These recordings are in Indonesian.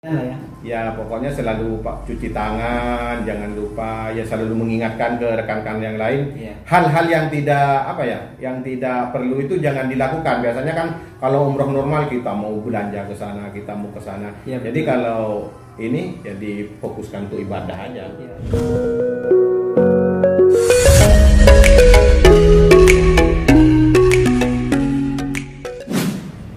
Ya. Ya pokoknya selalu Pak cuci tangan, jangan lupa ya selalu mengingatkan ke rekan-rekan yang lain. Iya. Hal-hal yang tidak yang tidak perlu itu jangan dilakukan. Biasanya kan kalau umroh normal kita mau belanja ke sana, kita mau ke sana. Iya, Jadi betul. kalau ini ya difokuskan untuk ibadah aja. Iya.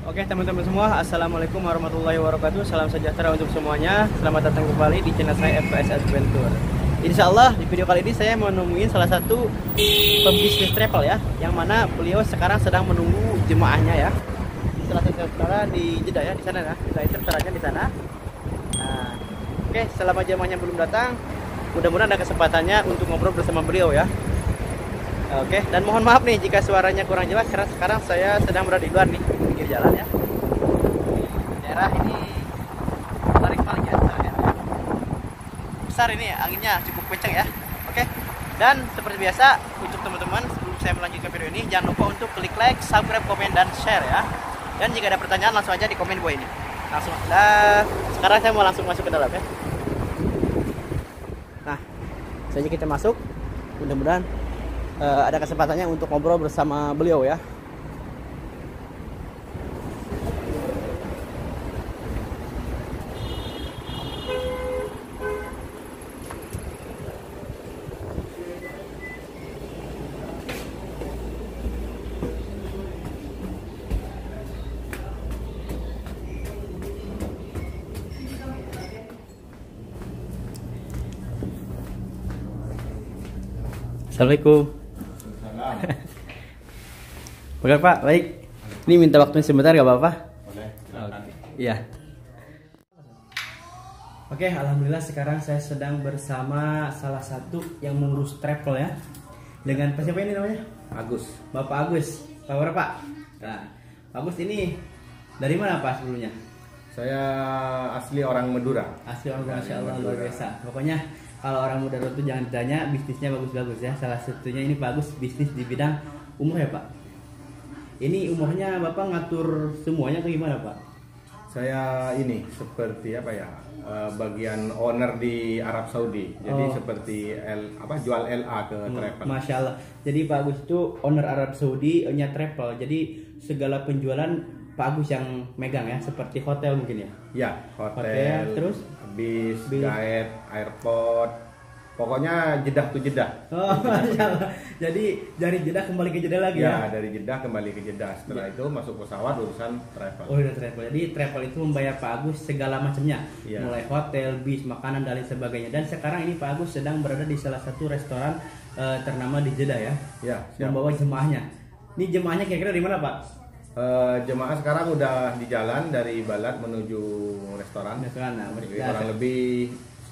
Oke teman-teman semua, assalamualaikum warahmatullahi wabarakatuh. Salam sejahtera untuk semuanya. Selamat datang kembali di channel saya FPS Adventure. Insya Allah di video kali ini saya mau nemuin salah satu pembisnis travel ya, yang mana beliau sekarang sedang menunggu jemaahnya ya. Di salah satu restoran di Jeddah ya, di sana ya. Kita itu restorannya di sana. Nah, oke, selama jemaahnya belum datang, mudah-mudahan ada kesempatannya untuk ngobrol bersama beliau ya. Oke, dan mohon maaf nih jika suaranya kurang jelas karena sekarang saya sedang berada di luar nih, di pinggir jalan ya. Daerah ini tarik-tarik ya, besar ini ya, anginnya cukup kencang ya. Oke, dan seperti biasa untuk teman-teman sebelum saya melanjutkan video ini jangan lupa untuk klik like, subscribe, komen, dan share ya. Dan jika ada pertanyaan langsung aja di komen di bawah ini. Langsung. Nah, sekarang saya mau langsung masuk ke dalam ya. Nah, saja kita masuk. Mudah-mudahan ada kesempatannya untuk ngobrol bersama beliau ya. Assalamualaikum. Baik Pak, baik. Ini minta waktunya sebentar gak apa-apa? Boleh, silakan. Iya. Oke, alhamdulillah sekarang saya sedang bersama salah satu yang mengurus travel ya. Dengan siapa ini namanya? Agus. Bapak Agus. Pak Pak. Nah, Pak Agus ini dari mana Pak sebelumnya? Saya asli orang Madura. Asli orang Dari Masya Allah luar Madura. biasa. Pokoknya kalau orang Madura itu jangan ditanya, bisnisnya bagus-bagus ya. Salah satunya ini Pak Agus bisnis di bidang umroh ya Pak. Ini umrohnya Bapak ngatur semuanya atau gimana Pak? Saya ini seperti bagian owner di Arab Saudi. Jadi Oh. seperti jual LA ke travel. Masya Allah. Jadi Pak Agus itu owner Arab Saudi, nya travel. Jadi segala penjualan Pak Agus yang megang ya, seperti hotel mungkin ya. Ya, hotel, terus bis, bis. guide, airport. Pokoknya Jeddah tuh Jeddah. Oh, Masya Allah. Jadi dari Jeddah kembali ke Jeddah lagi ya. Ya, dari Jeddah kembali ke Jeddah. Setelah itu masuk pesawat urusan travel. Oh, udah travel. Jadi travel itu membayar Pak Agus segala macamnya, Iya. mulai hotel, bis, makanan dan lain sebagainya. Dan sekarang ini Pak Agus sedang berada di salah satu restoran ternama di Jeddah ya, Ya, siap. membawa jemaahnya. Ini jemaahnya kira-kira dari mana Pak? Jemaah sekarang udah di jalan dari Balat menuju restoran. Restoran, nah, Jadi berarti kurang lebih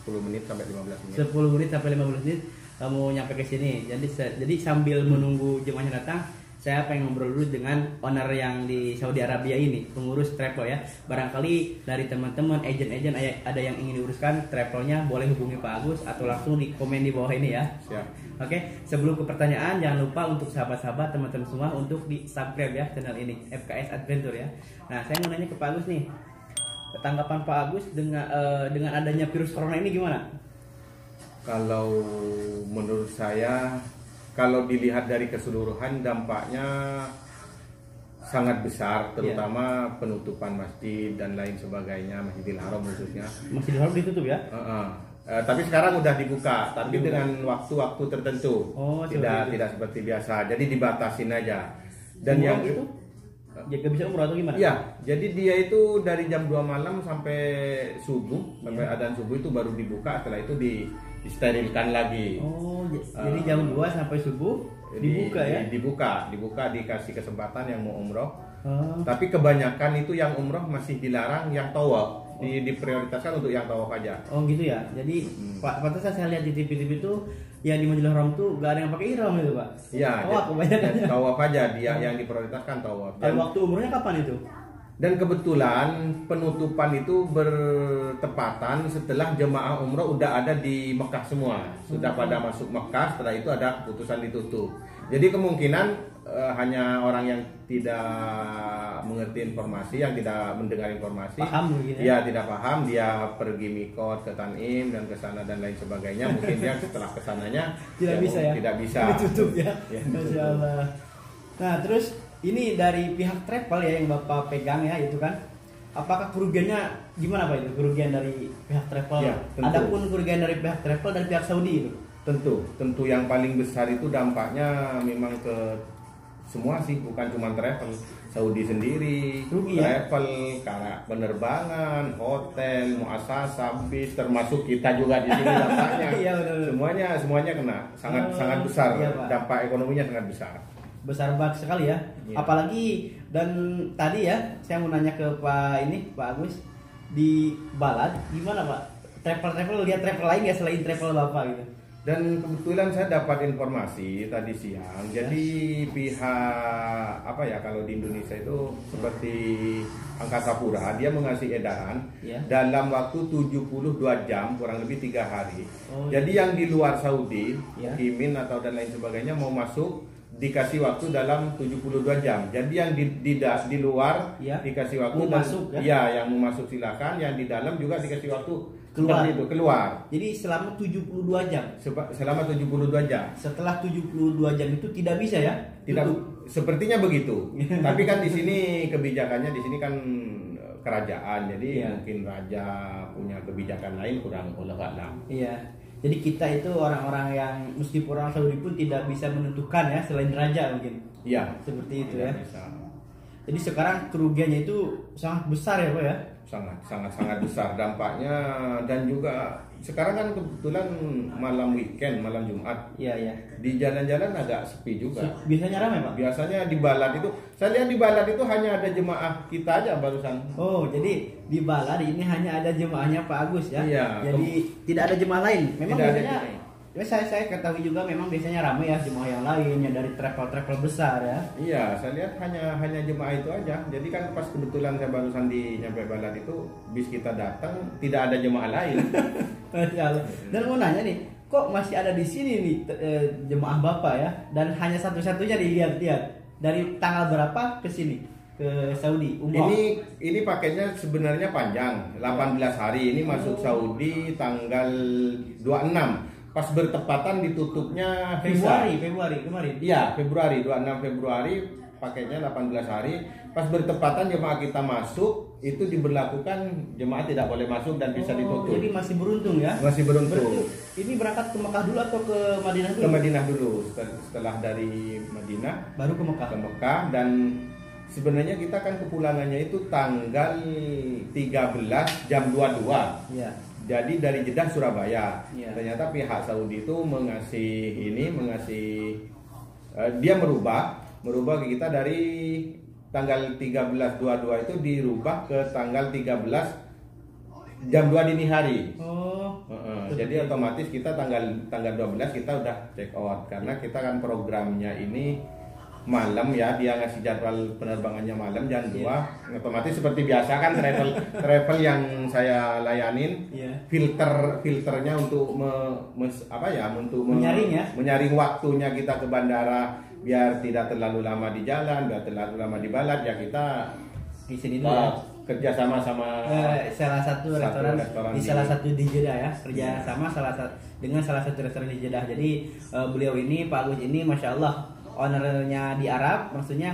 10 menit sampai 15 menit. 10 menit sampai 15 menit kamu nyampe ke sini. Jadi sambil menunggu jemaahnya datang, saya pengen ngobrol dulu dengan owner yang di Saudi Arabia ini, pengurus travel ya. Barangkali dari teman-teman agent-agent ada yang ingin diuruskan travelnya, boleh hubungi Pak Agus atau langsung di komen di bawah ini ya. Siap. Oke, sebelum ke pertanyaan jangan lupa untuk sahabat-sahabat teman-teman semua untuk di subscribe ya channel ini FKS Adventure ya. Nah, saya mau nanya ke Pak Agus nih. Tanggapan Pak Agus dengan adanya virus corona ini gimana? Kalau menurut saya, kalau dilihat dari keseluruhan dampaknya sangat besar, terutama penutupan masjid dan lain sebagainya, Masjidil Haram khususnya. Masjidil Haram ditutup ya? Tapi sekarang udah dibuka, tapi dengan waktu-waktu tertentu. Oh, tidak seperti biasa. Jadi dibatasin aja. Dan yang itu gak bisa umroh atau gimana? ya, jadi dia itu dari jam 2 malam sampai subuh, sampai adzan subuh itu baru dibuka, setelah itu disterilkan lagi. Oh, jadi jam 2 sampai subuh dibuka ya? Dibuka, dikasih kesempatan yang mau umroh. Oh. Tapi kebanyakan itu yang umroh masih dilarang, yang tawaf diprioritaskan untuk yang tawaf aja. Oh gitu ya. Jadi pantesan saya lihat di TV-TV itu yang di Masjidil Haram tuh gak ada yang pakai ihram itu Pak. Iya, kebanyakan. Tawaf aja dia yang diprioritaskan tawaf. Dan waktu umrohnya kapan itu? Dan kebetulan penutupan itu bertepatan setelah jemaah umroh udah ada di Mekah semua. Sudah pada masuk Mekah, setelah itu ada putusan ditutup. Jadi kemungkinan hanya orang yang tidak mengerti informasi, yang tidak mendengar informasi, paham mungkin dia tidak paham, dia pergi mikot ke Tanim dan ke sana dan lain sebagainya. Mungkin dia setelah kesananya tidak bisa ya, tidak bisa ditutup ya, ya Masya Allah. Nah terus ini dari pihak travel ya yang Bapak pegang ya itu kan, apakah kerugiannya gimana Pak itu, kerugian dari pihak travel? Ya, tentu. Adapun kerugian dari pihak travel dan pihak Saudi itu? Tentu yang paling besar itu dampaknya memang ke semua sih, bukan cuma travel. Saudi sendiri, rugi, travel, karena penerbangan, hotel, muasasah, bis, termasuk kita juga di sini dampaknya. Iya, semuanya kena, sangat besar, iya, dampak ekonominya sangat besar banget sekali ya. Iya. Apalagi dan tadi ya saya mau nanya ke Pak Agus, di Balad gimana Pak? Travel lihat travel lain ya selain travel Bapak gitu? Dan kebetulan saya dapat informasi tadi siang. Jadi pihak apa ya, kalau di Indonesia itu seperti Angkasa Pura, dia mengasih edaran dalam waktu 72 jam, kurang lebih 3 hari. Jadi yang di luar Saudi, Kimin atau dan lain sebagainya mau masuk dikasih waktu dalam 72 jam. Jadi yang di luar dikasih waktu mau masuk ya, yang mau masuk silakan, yang di dalam juga dikasih waktu keluar. Jadi selama 72 jam. Selama 72 jam. Setelah 72 jam itu tidak bisa ya? Tidak, sepertinya begitu. Tapi kan di sini kebijakannya di sini kan kerajaan. Jadi mungkin raja punya kebijakan lain, kurang alam. Iya. Jadi kita itu orang-orang yang meskipun orang Saudi pun tidak bisa menentukan ya, selain raja mungkin. Iya. Seperti itu ya. Bisa. Jadi sekarang kerugiannya itu sangat besar ya Pak ya? Sangat besar dampaknya. Dan juga sekarang kan kebetulan malam weekend, malam Jumat. Iya. Di jalan-jalan agak sepi juga. Biasanya ramai Pak? Biasanya di Balad itu, saya lihat di Balad itu hanya ada jemaah kita aja barusan. Oh, jadi di Balad ini hanya ada jemaahnya Pak Agus ya? Iya. Jadi tidak ada jemaah lain. Memang tidak biasanya saya ketahui juga memang biasanya ramai ya jemaah yang lainnya dari travel besar ya. Iya, saya lihat hanya jemaah itu aja. Jadi kan pas kebetulan saya barusan nyampe Balad itu, bis kita datang tidak ada jemaah lain. Masya Allah. Dan mau nanya nih, kok masih ada di sini nih jemaah Bapak ya? Dan hanya satu-satunya dilihat-lihat dari tanggal berapa ke sini ke Saudi umroh? Ini paketnya sebenarnya panjang, 18 hari. Ini masuk Saudi tanggal 26. Pas bertepatan ditutupnya Februari kemarin. Iya, Februari 26 Februari, paketnya 18 hari. Pas bertepatan jemaah kita masuk, itu diberlakukan jemaah tidak boleh masuk dan bisa ditutup. Jadi masih beruntung ya? Masih beruntung. Berarti ini berangkat ke Mekah dulu atau ke Madinah dulu? Ke Madinah dulu. Setelah dari Madinah baru ke Mekah. Ke Mekah. Dan sebenarnya kita kan kepulangannya itu tanggal 13 jam 22. Iya. Jadi dari Jeddah Surabaya. Ya. Ternyata pihak Saudi itu dia merubah ke kita dari tanggal 13.22 itu dirubah ke tanggal 13 jam 2 dini hari. Jadi otomatis kita tanggal 12 kita udah check out, karena kita kan programnya ini malam ya, dia ngasih jadwal penerbangannya malam jam 2. Otomatis seperti biasa kan travel yang saya layanin, filternya untuk menyaring waktunya kita ke bandara biar tidak terlalu lama di jalan, biar terlalu lama di Balad, ya kita di sini dulu kerjasama sama salah satu restoran di salah satu di Jeddah ya, kerjasama dengan salah satu restoran di Jeddah. Jadi beliau ini Pak Agus ini Masya Allah ownernya di Arab, maksudnya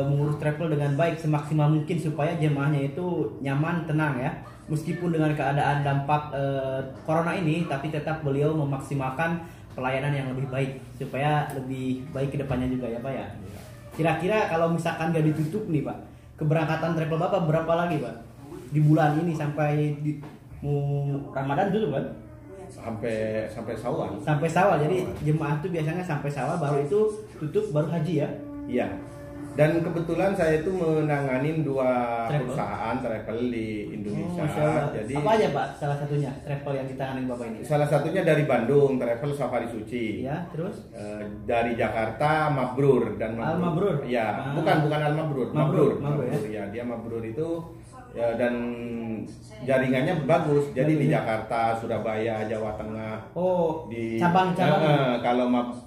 mengurus travel dengan baik semaksimal mungkin supaya jemaahnya itu nyaman, tenang ya. Meskipun dengan keadaan dampak corona ini, tapi tetap beliau memaksimalkan pelayanan yang lebih baik supaya lebih baik ke depannya juga ya Pak ya. Kira-kira kalau misalkan nggak ditutup nih Pak, keberangkatan travel Bapak berapa lagi Pak? Di bulan ini sampai Ramadan dulu kan? Sampai Syawal. Sampai Syawal. Jadi jemaah itu biasanya sampai Syawal, baru itu tutup, baru haji ya. Iya. Dan kebetulan saya itu menanganin 2 perusahaan travel di Indonesia. Jadi apa aja Pak salah satunya travel yang ditanganin Bapak ini? Salah satunya dari Bandung, Travel Safari Suci. Ya, terus? Dari Jakarta Mabrur dan Al Mabrur. Ya, bukan Al Mabrur. Mabrur ya. Ya, dia Mabrur itu ya, dan jaringannya bagus. Jadi di Bagus, ya? Jakarta, Surabaya, Jawa Tengah. Oh, Di cabang-cabang.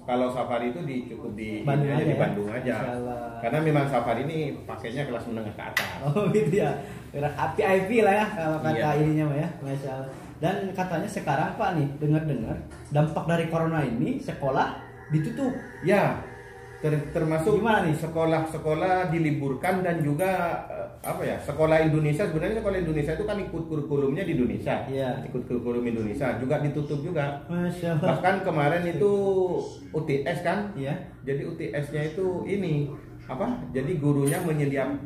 kalau Safari itu cukup di Bandung aja, di ya? Bandung aja. Masya Allah. Karena memang Safari ini pakainya kelas menengah ke atas. Oh gitu ya, VIP lah ya kalau kata Iya. ininya mah ya, Masya Allah. Dan katanya sekarang Pak nih, dengar-dengar dampak dari corona ini sekolah ditutup. Ya, termasuk Gimana nih? sekolah-sekolah diliburkan dan juga apa ya, sekolah Indonesia, sebenarnya sekolah Indonesia itu kan ikut kurikulumnya di Indonesia. Iya. Ikut kurikulum Indonesia juga ditutup juga. Masya Allah. Bahkan kemarin itu UTS kan. Iya. Jadi UTS-nya itu ini apa? Jadi gurunya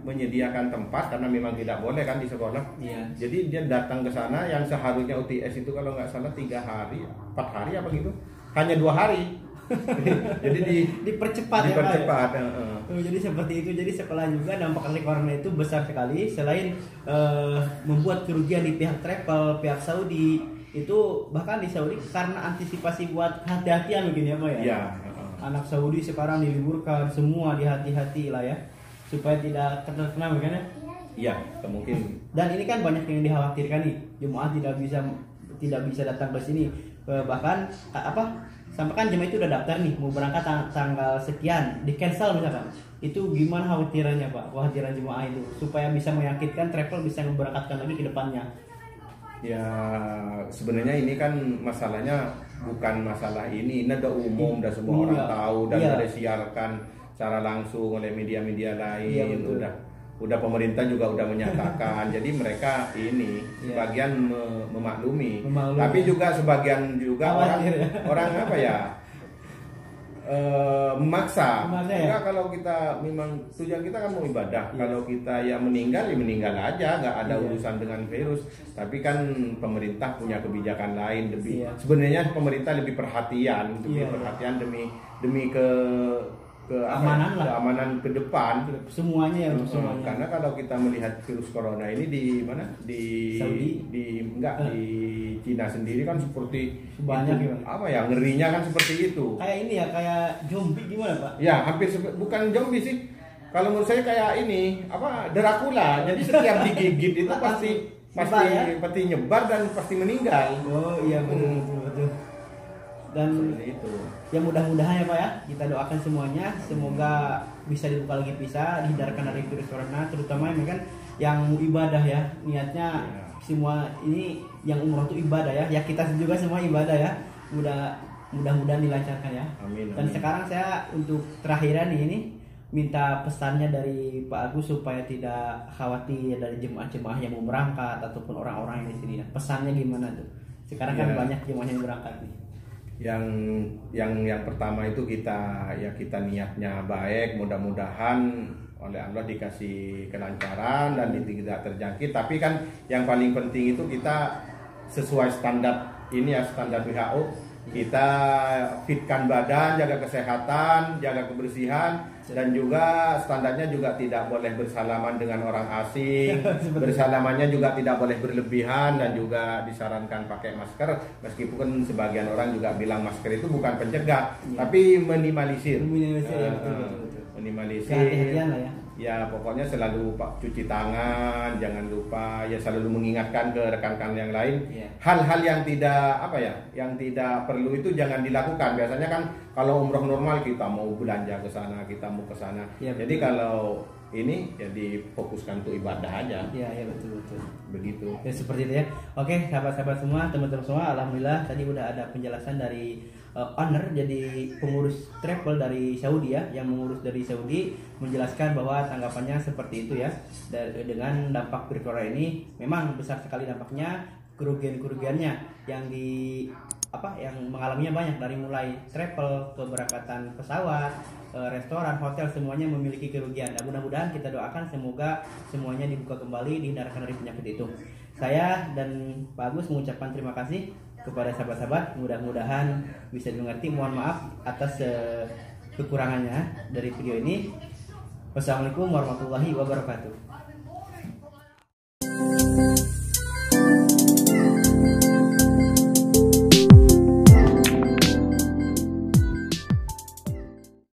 menyediakan tempat karena memang tidak boleh kan di sekolah. Iya. Jadi dia datang ke sana yang seharusnya UTS itu kalau nggak salah 3 hari, 4 hari apa gitu, hanya 2 hari. Jadi Dipercepat ya Pak. dipercepat. Oh, jadi seperti itu. Jadi sekolah juga dampak dari corona itu besar sekali. Selain membuat kerugian di pihak travel, pihak Saudi itu, bahkan di Saudi karena antisipasi buat kehati-hatian mungkin ya Pak ya. Iya. Anak Saudi sekarang diliburkan semua, dihati-hati lah ya, supaya tidak kena mungkin ya. Iya, mungkin. Dan ini kan banyak yang dikhawatirkan nih, jemaah tidak bisa datang ke sini. Bahkan sampai kan jemaah itu udah daftar nih mau berangkat tanggal sekian, di cancel misalkan. Itu gimana khawatirannya Pak? Khawatiran jemaah itu supaya bisa meyakinkan travel bisa memberangkatkan lagi ke depannya. Ya sebenarnya ini kan masalahnya bukan masalah ini udah umum, udah semua orang tahu dan Iya. udah disiarkan secara langsung oleh media-media lain. Iya, betul. Udah pemerintah juga udah menyatakan. Jadi mereka ini Iya. sebagian memaklumi. Memaklumi. Tapi juga sebagian juga Khawatir, ya. orang apa ya? Memaksa. Memaksa, ya? Enggak, kalau kita memang tujuan kita kan mau ibadah. Iya. Kalau kita ya meninggal aja, nggak ada Iya. urusan dengan virus. Tapi kan pemerintah punya kebijakan lain. Iya. Sebenarnya pemerintah lebih perhatian, Iya. demi Keamanan lah. keamanan ke depan. Semuanya ya, untuk semuanya. Karena kalau kita melihat virus corona ini di mana? Di Saudi? di Cina sendiri kan seperti Banyak itu, ya. apa ya, ngerinya kan seperti itu. Kayak ini ya, kayak zombie gimana Pak? Ya, hampir bukan zombie sih. Kalau menurut saya kayak ini, apa, Dracula. Jadi setiap digigit itu pasti Nyebar, ya? pasti nyebar dan pasti meninggal. Oh iya betul. Dan Seperti itu. ya mudah-mudahan ya Pak ya, kita doakan semuanya semoga bisa dibuka lagi bisa, dihindarkan dari virus corona, terutama ini kan yang mau ibadah ya, niatnya Ya. semua ini yang umroh itu ibadah ya kita juga semua ibadah ya, mudah-mudahan dilancarkan ya. Amin, Dan amin. sekarang saya untuk terakhiran ini minta pesannya dari Pak Agus supaya tidak khawatir dari jemaah-jemaah yang mau berangkat ataupun orang-orang yang di sini. Pesannya gimana tuh? Sekarang kan Ya. banyak jemaah yang berangkat nih. Yang pertama itu kita niatnya baik, mudah-mudahan oleh Allah dikasih kelancaran dan tidak terjangkit. Tapi kan yang paling penting itu kita sesuai standar ini ya, standar WHO, kita fitkan badan, jaga kesehatan, jaga kebersihan, dan juga standarnya juga tidak boleh bersalaman dengan orang asing. Bersalamannya juga tidak boleh berlebihan dan juga disarankan pakai masker, meskipun sebagian orang juga bilang masker itu bukan pencegah, tapi minimalisir. Minimalisir, ya, betul. Minimalisir. Kehati-hatian lah ya. Ya pokoknya selalu cuci tangan, jangan lupa ya, selalu mengingatkan ke rekan-rekan yang lain. Iya. Hal-hal yang tidak yang tidak perlu itu jangan dilakukan. Biasanya kan kalau umroh normal kita mau belanja ke sana, kita mau ke sana. Iya, Jadi betul. kalau ini ya difokuskan untuk ibadah aja. Iya betul. Begitu. Ya seperti itu ya. Oke, sahabat-sahabat semua, teman-teman semua, alhamdulillah tadi udah ada penjelasan dari owner, jadi pengurus travel dari Saudi ya, yang mengurus dari Saudi, menjelaskan bahwa tanggapannya seperti itu ya. Dengan dampak virus corona ini memang besar sekali dampaknya, kerugiannya yang yang mengalaminya banyak, dari mulai travel, keberangkatan pesawat, restoran, hotel, semuanya memiliki kerugian. Dan mudah-mudahan kita doakan semoga semuanya dibuka kembali, dihindarkan dari penyakit itu. Saya dan Pak Agus mengucapkan terima kasih kepada sahabat-sahabat, mudah-mudahan bisa dimengerti. Mohon maaf atas kekurangannya dari video ini. Wassalamualaikum warahmatullahi wabarakatuh.